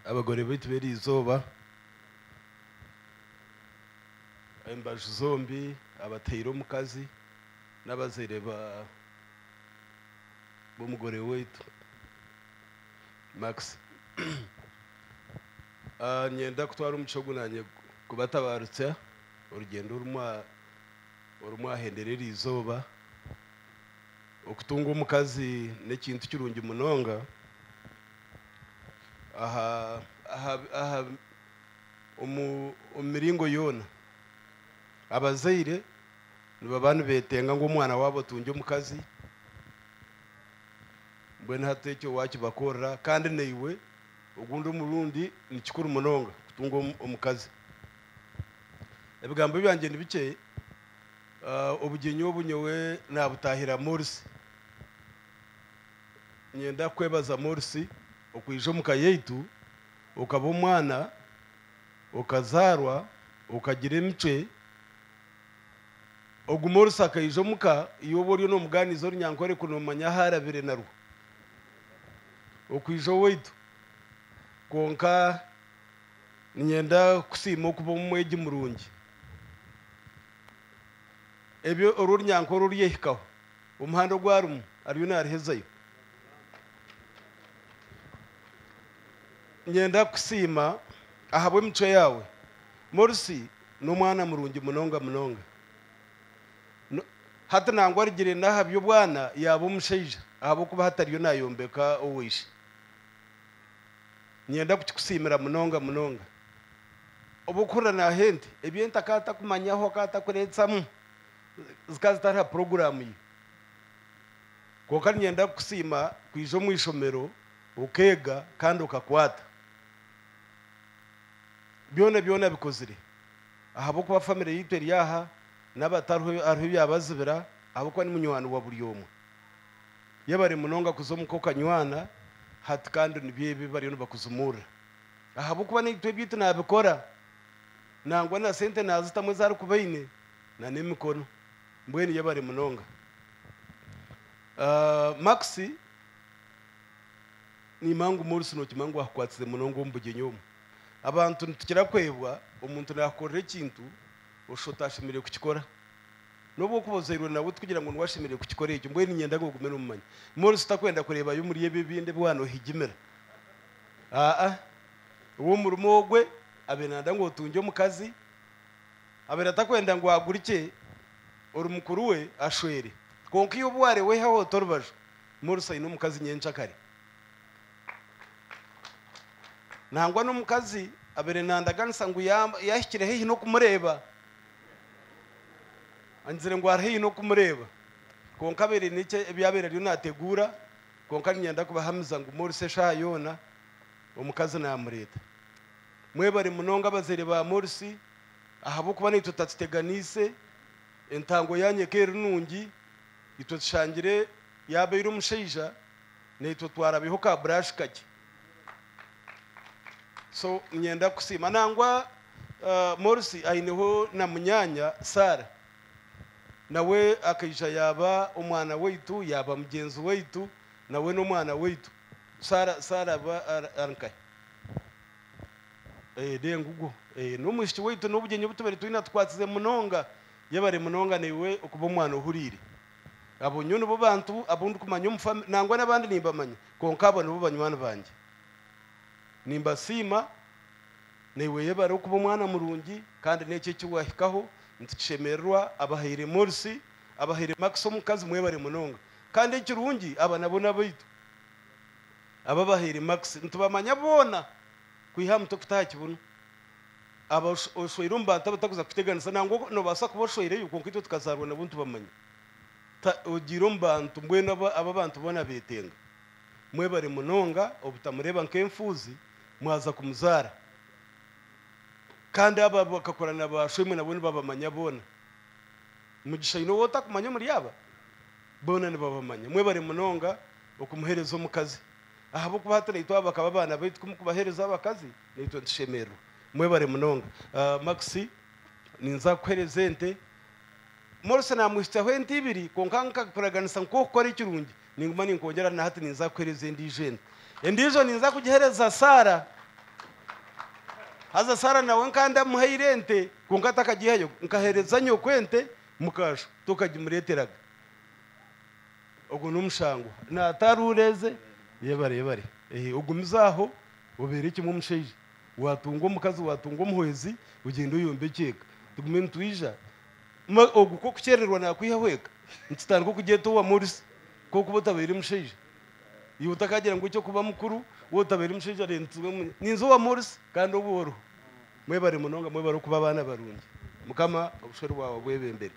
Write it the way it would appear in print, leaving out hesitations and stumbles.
abagore bitu beri izoba embaju zombi abateyiro mukazi n'abazere b'umugore wetu Max nyenda kutwara umuco gunanye kubatabarutse urugendo urumwahenderera izoba okutunga umukazi n'ikintu kirungi munonga aha umiringo yona abazaire nibo bantu betenga ngo umwana wabo tunge umukazi mbwene hatecyo wakibakorera kandi neiwe ugundi umurundi nikikuru munonga kutunga umukazi ebigambo byanjye nibikeye obugenyo bunyowe nabutahira Morsi nyenda kwebaza Morsi okwijo mukayeitu ukaba umwana ukazarwa ukagira imice ogumorsi akayijo muka iyo boriyo no muganizo runyankore kunomanya harabire narwo okwijo weitu konka nyenda kusima kuba umwegi murungi ebyo urunyankore uriyehikaho umuhando gwarumu ariyo narihezayo nyenda kusima ahabwe mico yawe Morsi n'umwana murungi munonga hata nangwa rigire nahabyo bwana yabo umusheija ahabo kuba hatariyo nayombeka owishe nyenda kukusimira munonga obukura na hente ebyenta kata kumanyaho kata kuretsamu zikazitara program yi koka nyenda kusima kwijo mwishomero ukega kandi ukakwata byona bikozire ahabo kuba family yiteri yaha n'abataruho ariho byabazibira abo kwa ni munywano wa buri yomwe yabari munonga kuzomukoka nywana hati kandi nibyebi bari no bakuzumura ahabo kuba ni twebite nabikora nangwa na sente nazitamwe zari kubaine na nemikono mbweni yabari munonga Maxi ni mangu Morsi no kimangu akwatsize munongo mbugenyomo abantu tukira kwebwa umuntu nakorera ikintu ushotashimire kukikora nobo kubozerwe nawe kugira ngo nwashimire kukikora icyo mbwe ninyenda go gumena umanya Morsi takwenda kureba yo muri yebibinde bwano higimera uwo murumogwe abenanda ngo tunge mukazi abera takwenda ngo agurike uri mukuru we ashwere konka iyo bware we haho torbaje Morsi ino mukazi nyenca kare nangwa n'umukazi abere nandaganisa ngo yahikire hehi no kumureba anzire ngo arhehi no kumureba konka abere nike byabere ryo nategura konka nyenda kubahamiza ngo Morsi shayona umukazi namureta mwebare munonga bazere ba Morsi ahabo kuba ni tutateganise entango yanye kerunungi itoshangire yabeira umusheija neto twarabiho ka brush kake so nyenda kusima nangwa Morsi aineho na munyanya Sara nawe akayisha yaba umwana weitu yaba mugenzi weitu nawe no mwana weitu Sara ba arankai dengugo no mushiki weitu no bugenye butubere twina twatsize munonga yabare munonga newe ukuba umwana uhurire abo nyuno bo bantu abundu kumanya umfam nangwa nabandi nimbamanya konka abo no banywana banje nimba sima newe yebare ukuba umwana murungi kandi neke kiwahikaho ntishemerwa abahire Morsi abahire Max omukazi mwebare munonga kandi ekirungi aba nabona baitu aba bahire Max ntubamanya bona kwihamu tokutaha kibuno aba oshoiro mbanta batakuza kuteganisa nango no basa kuboshoire yuko nkito tukazarwa nabuntu bamanya ogiro mbantu mbwena aba bantu bona betenga mwebare munonga obutamureba nkemfuzi mwaza kumuzara kandi aba bakakorana bashwemwe nabone babamanya bona mugisha ino wota kumanya muri yaba bona ne babamanya mwebare munonga okumuhereza omukazi ahabo kubatana itwa bakaba bana baitu kumukubahereza abakazi nitwe ntishemero mwebare munonga Maxi ninza kwerezente Morsi namushita hwenti ibiri konkanka kuraganisa nko kora ikirungi ninguma ninkongera na hati ninza kwereze ndijene endijo ninza kugihereza Sara haza Sara nawe nkanda muhairente kunkata kagihayo nkahereza nyo kwente mukasho tukagimureteraga ubwo numushango natarureze yebare ugumizaho ubere kimwe umusheje watungo mukazi watungo muhwezi ugenda uyombe keka tugume twija oguko kucererwa nakwihahweka ntitandiko kugeta uwa murisi ko kubotabera umusheje iyo utakagira ngo cyo kuba mukuru wotabera umusheje arentwe ninzo wa murisi kandi uburo mwebare munonga mwebare kuba abana barungi mukama ubushoro bwawe bwebembere